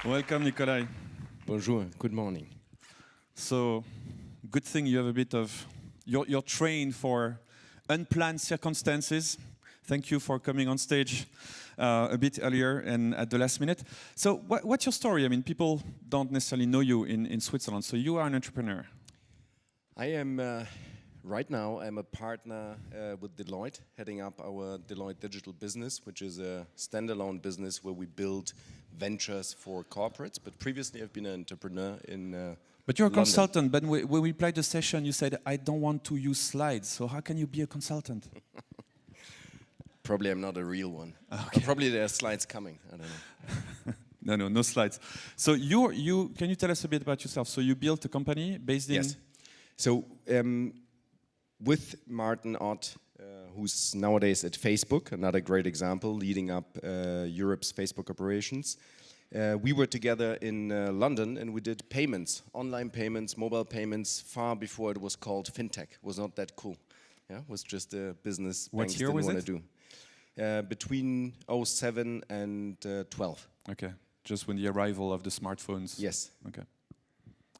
Welcome, Nikolay. Bonjour, good morning. So, good thing you have a bit of, you're trained for unplanned circumstances. Thank you for coming on stage a bit earlier and at the last minute. So, what's your story? I mean, people don't necessarily know you in Switzerland, so you are an entrepreneur. I am, right now, I'm a partner with Deloitte, heading up our Deloitte Digital Business, which is a standalone business where we build ventures for corporates. But previously, I've been an entrepreneur in But you're a London. consultant, but when we played the session, you said, I don't want to use slides, so how can you be a consultant? Probably I'm not a real one. Okay. Probably there are slides coming, I don't know. No slides. So can you tell us a bit about yourself? So you built a company based in... Yes. So with Martin Ott, who's nowadays at Facebook, another great example, leading up Europe's Facebook operations, we were together in London and we did payments, online payments, mobile payments, far before it was called fintech. It was not that cool. Yeah, it was just a business banks didn't want to do. Between 07 and 12. Okay, just when the arrival of the smartphones. Yes. Okay.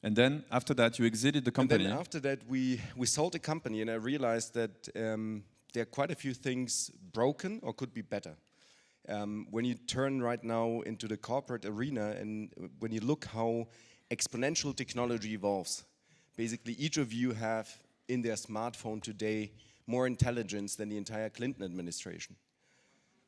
And then after that, you exited the company. And then after that, we sold the company, and I realized that there are quite a few things broken or could be better. When you turn right now into the corporate arena, and when you look how exponential technology evolves, basically each of you have in their smartphone today more intelligence than the entire Clinton administration.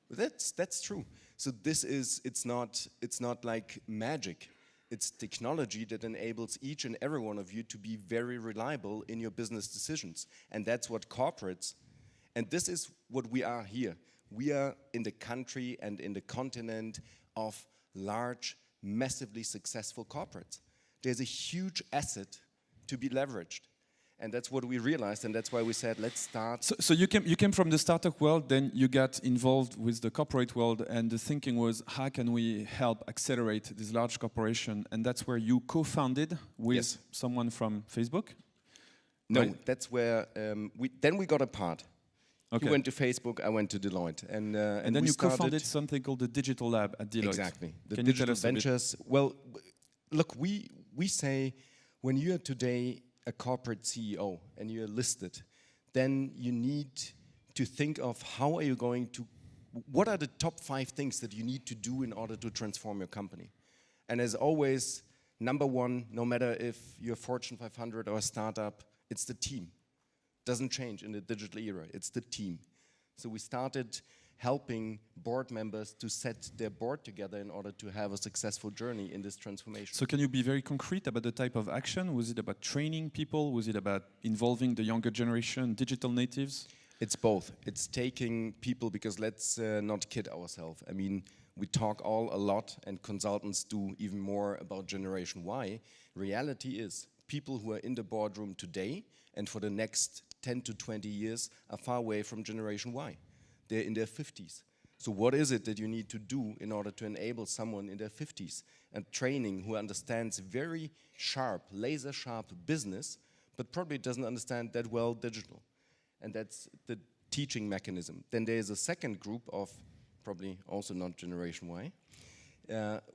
That's true. So it's not like magic. It's technology that enables each and every one of you to be very reliable in your business decisions. And that's what corporates, and this is what we are here. We are in the country and in the continent of large, massively successful corporates. There's a huge asset to be leveraged. And that's what we realized, and that's why we said, let's start. So you came from the startup world, then you got involved with the corporate world, and the thinking was, how can we help accelerate this large corporation? And that's where you co-founded with someone from Facebook? No, right? That's where we got apart. Okay. You went to Facebook, I went to Deloitte. And then you co-founded something called the Digital Lab at Deloitte. Exactly. The Can digital you tell us ventures. Well, look, we say when you are today a corporate CEO and you're listed, then you need to think of how are you going to, what are the top 5 things that you need to do in order to transform your company? And as always, number one, no matter if you're Fortune 500 or a startup, it's the team. Doesn't change in the digital era, it's the team. So we started helping board members to set their board together in order to have a successful journey in this transformation. So can you be very concrete about the type of action? Was it about training people? Was it about involving the younger generation, digital natives? It's both. It's taking people, because let's not kid ourselves. I mean, we talk all a lot and consultants do even more about Generation Y. Reality is people who are in the boardroom today and for the next 10 to 20 years are far away from Generation Y. They're in their 50s. So what is it that you need to do in order to enable someone in their 50s and training who understands very sharp, laser sharp business, but probably doesn't understand that well digital? And that's the teaching mechanism. Then there's a second group of probably also not Generation Y,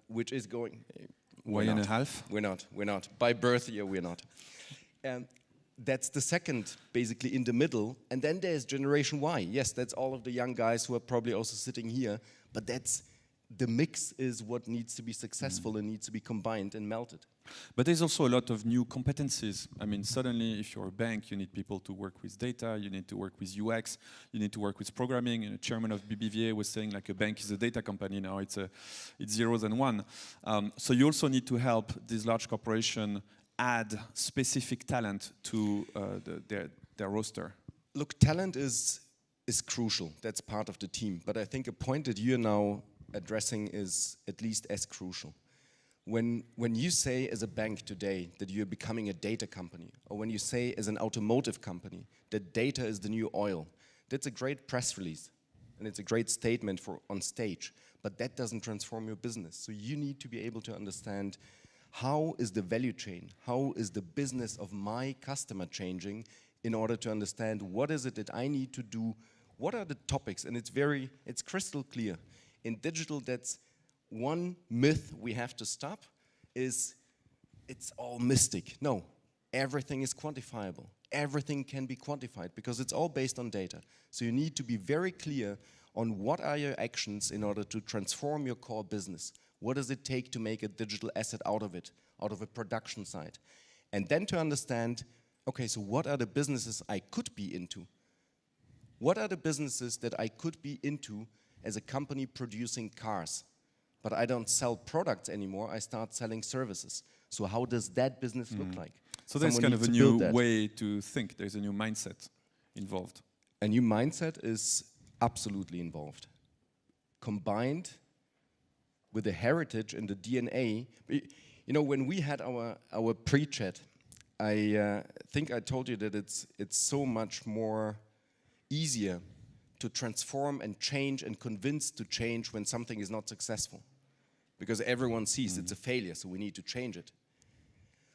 which is going... Y and a half? We're not. By birth year, we're not. That's the second, basically in the middle, and then there's Generation Y. Yes, that's all of the young guys who are probably also sitting here, but that's the mix is what needs to be successful and needs to be combined and melted. But there's also a lot of new competencies. I mean, suddenly, if you're a bank, you need people to work with data, you need to work with UX, you need to work with programming. And the chairman of BBVA was saying, like, a bank is a data company now, it's zeros and one. So you also need to help this large corporation add specific talent to their roster? Look, talent is crucial. That's part of the team. But I think a point that you're now addressing is at least as crucial. When you say as a bank today that you're becoming a data company, or when you say as an automotive company that data is the new oil, that's a great press release. And it's a great statement for on stage. But that doesn't transform your business. So you need to be able to understand how is the value chain, how is the business of my customer changing in order to understand what is it that I need to do, what are the topics, and it's crystal clear. In digital, that's one myth we have to stop is it's all mystic. No, everything is quantifiable. Everything can be quantified because it's all based on data. So you need to be very clear on what are your actions in order to transform your core business. What does it take to make a digital asset out of it, out of a production site? And then to understand, okay, so what are the businesses I could be into? What are the businesses that I could be into as a company producing cars? But I don't sell products anymore, I start selling services. So how does that business look like? So there's kind of a new way to think. There's a new mindset involved. A new mindset is absolutely involved. Combined with the heritage and the DNA. You know, when we had our pre-chat, I think I told you that it's so much more easier to transform and change and convince to change when something is not successful. Because everyone sees it's a failure, so we need to change it.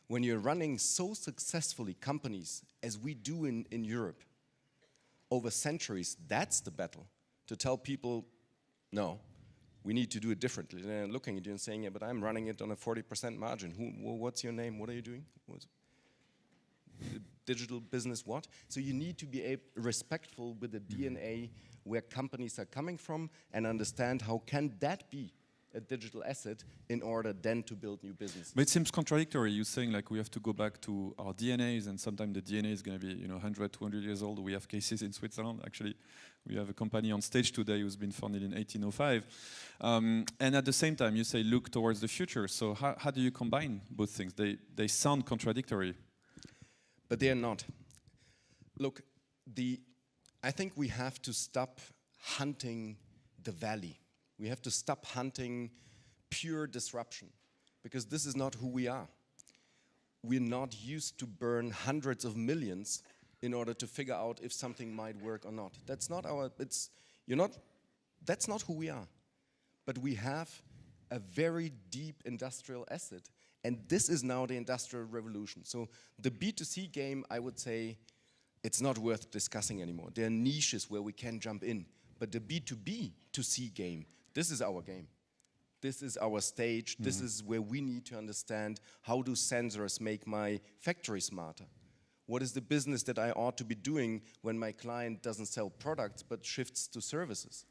When you're running so successfully companies as we do in Europe, over centuries, that's the battle. To tell people, no, we need to do it differently. They're looking at you and saying, yeah, but I'm running it on a 40% margin. What's your name? What are you doing? Digital business what? So you need to be respectful with the DNA where companies are coming from and understand how can that be a digital asset in order then to build new business. But it seems contradictory. You're saying like we have to go back to our DNAs, and sometimes the DNA is going to be 100, 200 years old. We have cases in Switzerland. Actually, we have a company on stage today who's been founded in 1805. And at the same time, you say look towards the future. So how do you combine both things? They sound contradictory. But they are not. Look, I think we have to stop hunting the valley. We have to stop hunting pure disruption, because this is not who we are. We're not used to burn hundreds of millions in order to figure out if something might work or not. That's not that's not who we are. But we have a very deep industrial asset, and this is now the industrial revolution. So the B2C game, I would say, it's not worth discussing anymore. There are niches where we can jump in, but the B2B to C game, this is our game. This is our stage. This is where we need to understand how do sensors make my factory smarter? What is the business that I ought to be doing when my client doesn't sell products but shifts to services?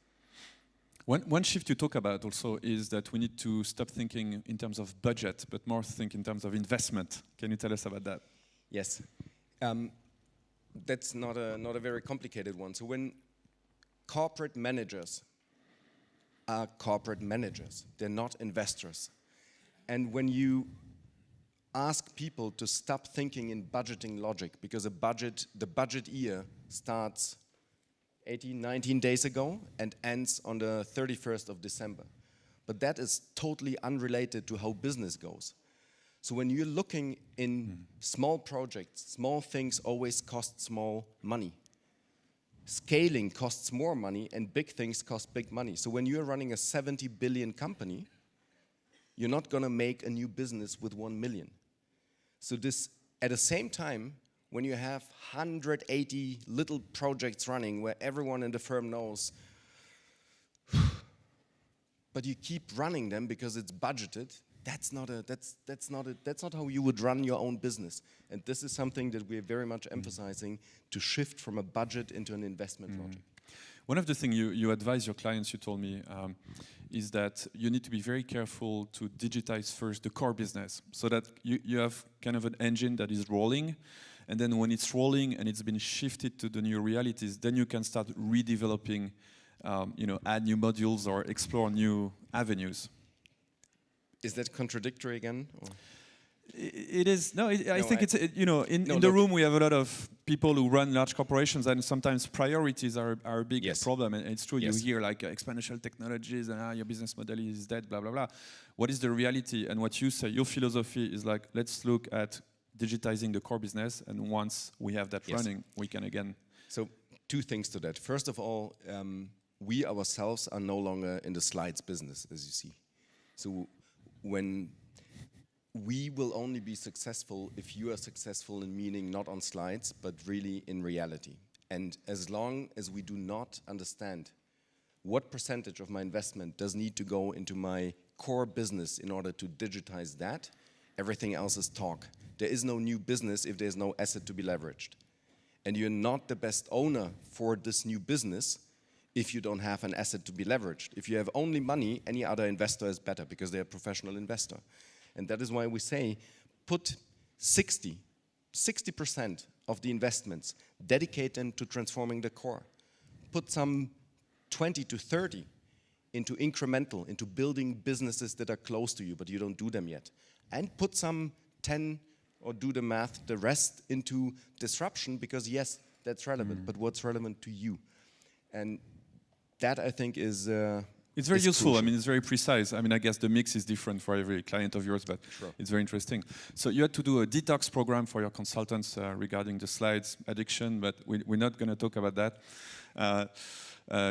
One shift you talk about also is that we need to stop thinking in terms of budget, but more think in terms of investment. Can you tell us about that? Yes. That's not a very complicated one. So when corporate managers are corporate managers, they're not investors. And when you ask people to stop thinking in budgeting logic, because the budget year starts 18, 19 days ago and ends on the 31st of December. But that is totally unrelated to how business goes. So when you're looking in small projects, small things always cost small money. Scaling costs more money and big things cost big money. So when you're running a 70 billion company, you're not going to make a new business with 1 million. So this, at the same time, when you have 180 little projects running where everyone in the firm knows, but you keep running them because it's budgeted, that's not how you would run your own business. And this is something that we're very much emphasizing, to shift from a budget into an investment logic. One of the things you advise your clients, you told me, is that you need to be very careful to digitize first the core business, so that you have kind of an engine that is rolling, and then when it's rolling and it's been shifted to the new realities, then you can start redeveloping, add new modules or explore new avenues. Is that contradictory again? Or? It is. No, I think it's, in the room we have a lot of people who run large corporations, and sometimes priorities are a big problem. And it's true, you hear like exponential technologies and your business model is dead, blah, blah, blah. What is the reality? And what you say, your philosophy is like, let's look at digitizing the core business, and once we have that running, we can again. So 2 things to that. First of all, we ourselves are no longer in the slides business, as you see. So when we will only be successful if you are successful in meaning not on slides, but really in reality. And as long as we do not understand what percentage of my investment does need to go into my core business in order to digitize that. Everything else is talk. There is no new business if there's no asset to be leveraged. And you're not the best owner for this new business if you don't have an asset to be leveraged. If you have only money, any other investor is better because they're a professional investor. And that is why we say, put 60% of the investments, dedicate them to transforming the core. Put some 20 to 30 into incremental, into building businesses that are close to you, but you don't do them yet. And put some 10, or do the math, the rest into disruption, because yes, that's relevant, but what's relevant to you? And that, I think, is it's very useful. crucial. I mean, it's very precise. I mean, I guess the mix is different for every client of yours, but Sure. it's very interesting. So you had to do a detox program for your consultants regarding the slides addiction, but we're not going to talk about that.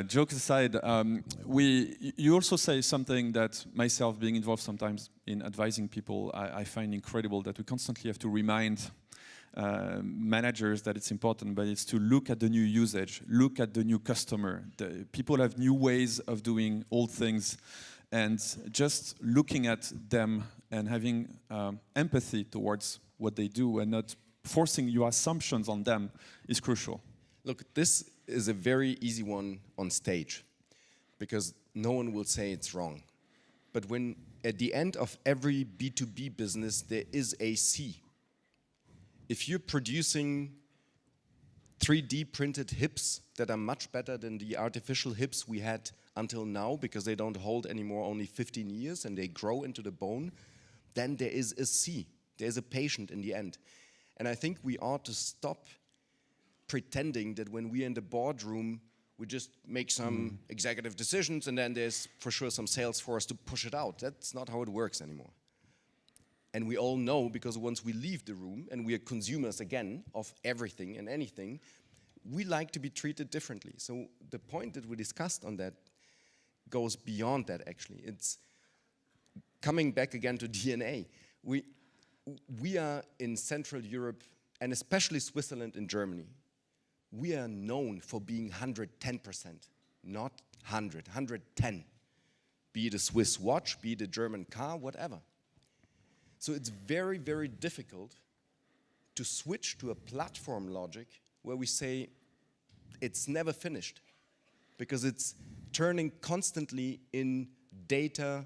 Jokes aside, you also say something that myself, being involved sometimes in advising people, I find incredible, that we constantly have to remind managers that it's important, but it's to look at the new usage, look at the new customer. People have new ways of doing old things, and just looking at them and having empathy towards what they do and not forcing your assumptions on them is crucial. Look, this is a very easy one on stage, because no one will say it's wrong. But when at the end of every B2B business there is a C. If you're producing 3D printed hips that are much better than the artificial hips we had until now, because they don't hold anymore only 15 years and they grow into the bone, then there is a C. There's a patient in the end. And I think we ought to stop pretending that when we're in the boardroom, we just make some executive decisions and then there's for sure some sales force to push it out. That's not how it works anymore. And we all know, because once we leave the room and we are consumers again of everything and anything, we like to be treated differently. So the point that we discussed on that goes beyond that, actually. It's coming back again to DNA. We are in Central Europe, and especially Switzerland and Germany, we are known for being 110%, not 100, 110. Be it a Swiss watch, be it a German car, whatever. So it's very, very difficult to switch to a platform logic where we say it's never finished, because it's turning constantly in data,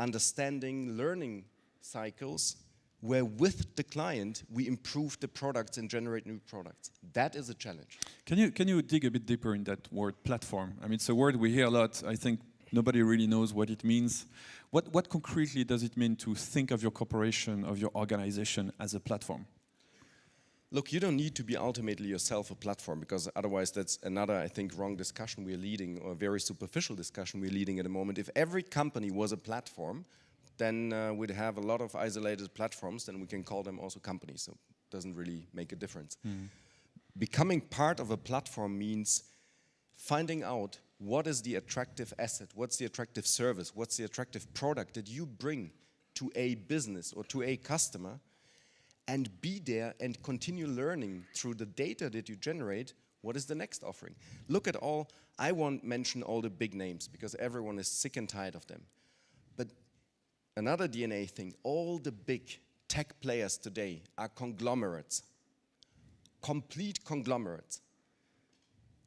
understanding, learning cycles, where with the client we improve the products and generate new products. That is a challenge. Can you dig a bit deeper in that word platform? I mean, it's a word we hear a lot. I think nobody really knows what it means. What concretely does it mean to think of your corporation, of your organization as a platform? Look, you don't need to be ultimately yourself a platform, because otherwise that's another, I think, wrong discussion we're leading, or a very superficial discussion we're leading at the moment. If every company was a platform, then we'd have a lot of isolated platforms, then we can call them also companies, so it doesn't really make a difference. Becoming part of a platform means finding out what is the attractive asset, what's the attractive service, what's the attractive product that you bring to a business or to a customer, and be there and continue learning through the data that you generate, what is the next offering. Look at all, I won't mention all the big names because everyone is sick and tired of them. But another DNA thing, all the big tech players today are conglomerates, complete conglomerates.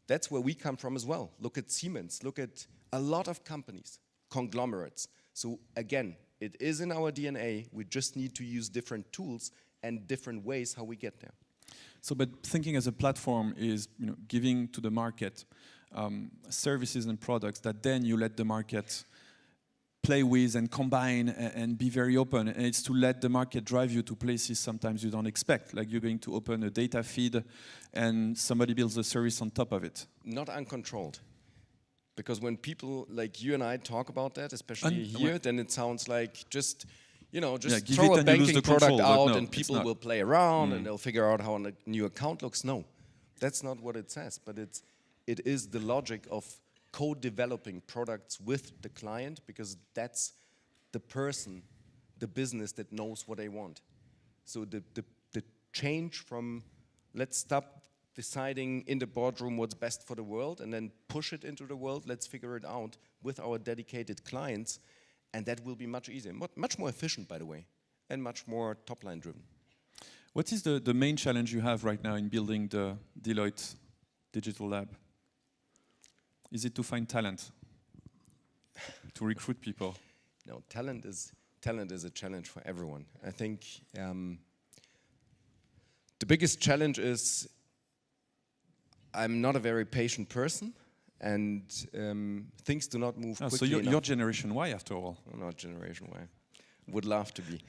That's where we come from as well. Look at Siemens, look at a lot of companies, conglomerates. So again, it is in our DNA, we just need to use different tools and different ways how we get there. So, but thinking as a platform is, giving to the market services and products that then you let the market play with and combine and be very open. And it's to let the market drive you to places sometimes you don't expect, like you're going to open a data feed and somebody builds a service on top of it. Not uncontrolled. Because when people like you and I talk about that, especially here, then it sounds like just throw a banking product out and people will play around and they'll figure out how a new account looks. No, that's not what it says. But it is the logic of co-developing products with the client, because that's the person, the business that knows what they want. So the change from let's stop deciding in the boardroom what's best for the world and then push it into the world, let's figure it out with our dedicated clients And that will be much easier, much more efficient, by the way, and much more top-line driven. What is the main challenge you have right now in building the Deloitte Digital Lab? Is it to find talent, to recruit people? No, talent is a challenge for everyone. I think the biggest challenge is I'm not a very patient person, and things do not move quickly so enough. you're Generation Y after all. I'm not Generation Y. Would love to be.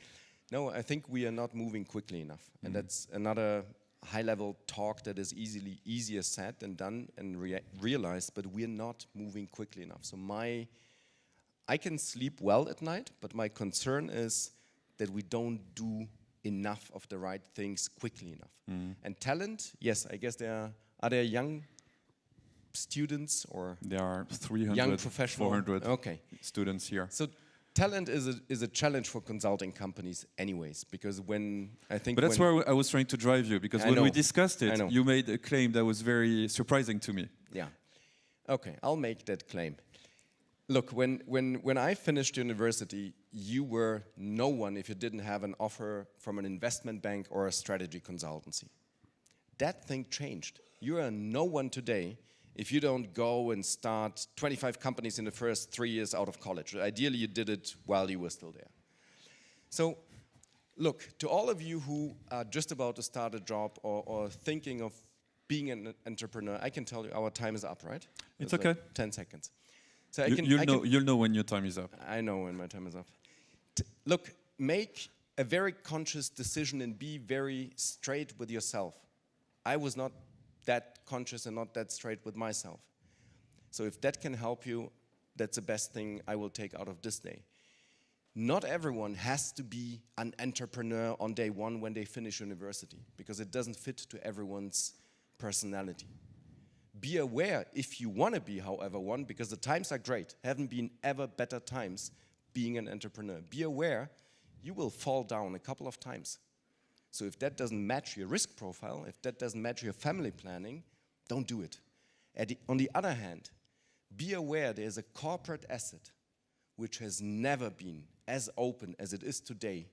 No, I think we are not moving quickly enough. And that's another high-level talk that is easier said than done and realized, but we're not moving quickly enough. So I can sleep well at night, but my concern is that we don't do enough of the right things quickly enough. And talent, yes, I guess are there young students or there are 300, young professional 400 students here. So talent is a challenge for consulting companies anyways, because when I think... But that's where I was trying to drive you, because when we discussed it, you made a claim that was very surprising to me. Yeah. Okay, I'll make that claim. Look, when I finished university, you were no one if you didn't have an offer from an investment bank or a strategy consultancy. That thing changed. You are no one today if you don't go and start 25 companies in the first 3 years out of college. Ideally, you did it while you were still there. So, look, to all of you who are just about to start a job or thinking of being an entrepreneur, I can tell you our time is up, right? It's okay. Like 10 seconds. So you'll know when your time is up. I know when my time is up. Look, make a very conscious decision and be very straight with yourself. I was not that conscious and not that straight with myself. So if that can help you, that's the best thing I will take out of this day. Not everyone has to be an entrepreneur on day one when they finish university, because it doesn't fit to everyone's personality. Be aware if you want to be, however, one, because the times are great. Haven't been ever better times being an entrepreneur. Be aware you will fall down a couple of times. So if that doesn't match your risk profile, if that doesn't match your family planning, don't do it. On the other hand, be aware there's a corporate asset which has never been as open as it is today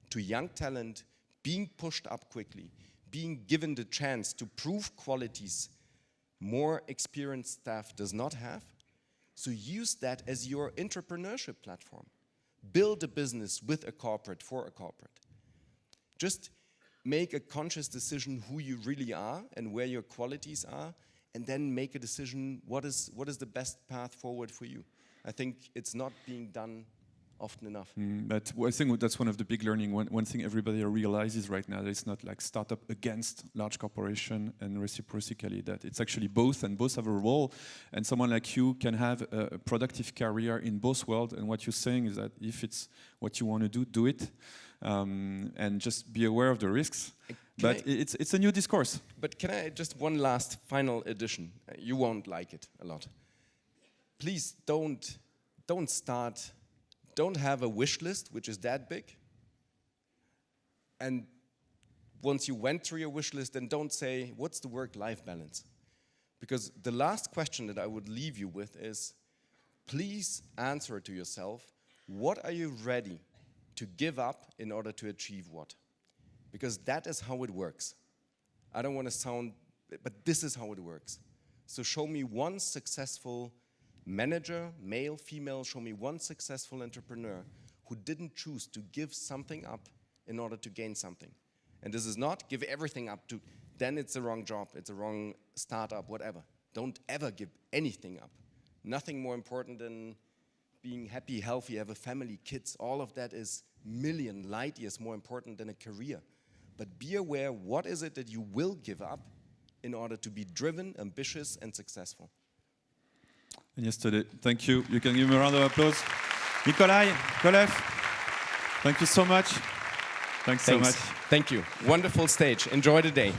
to young talent being pushed up quickly, being given the chance to prove qualities more experienced staff does not have. So use that as your entrepreneurship platform. Build a business with a corporate, for a corporate. Just make a conscious decision who you really are and where your qualities are, and then make a decision what is the best path forward for you. I think it's not being done often enough. But I think that's one of the big learning. One thing everybody realizes right now, that it's not like startup against large corporation and reciprocally, that it's actually both, and both have a role, and someone like you can have a productive career in both worlds. And what you're saying is that if it's what you want to do it, and just be aware of the risks. But it's a new discourse. But can I just one last final addition? You won't like it a lot. Please don't have a wish list which is that big. And once you went through your wish list, then don't say, what's the work-life balance? Because the last question that I would leave you with is, please answer to yourself, what are you ready to give up in order to achieve what? Because that is how it works. I don't want to sound, but this is how it works. So show me one successful manager, male, female, show me one successful entrepreneur who didn't choose to give something up in order to gain something. And this is not give everything up to, then it's the wrong job, it's the wrong startup, whatever. Don't ever give anything up. Nothing more important than being happy, healthy, have a family, kids. All of that is million light years more important than a career. But be aware, what is it that you will give up in order to be driven, ambitious, and successful? And yesterday, thank you. You can give me a round of applause. Nikolay Kolev, thank you so much. Thanks so much. Thank you. Wonderful stage. Enjoy the day.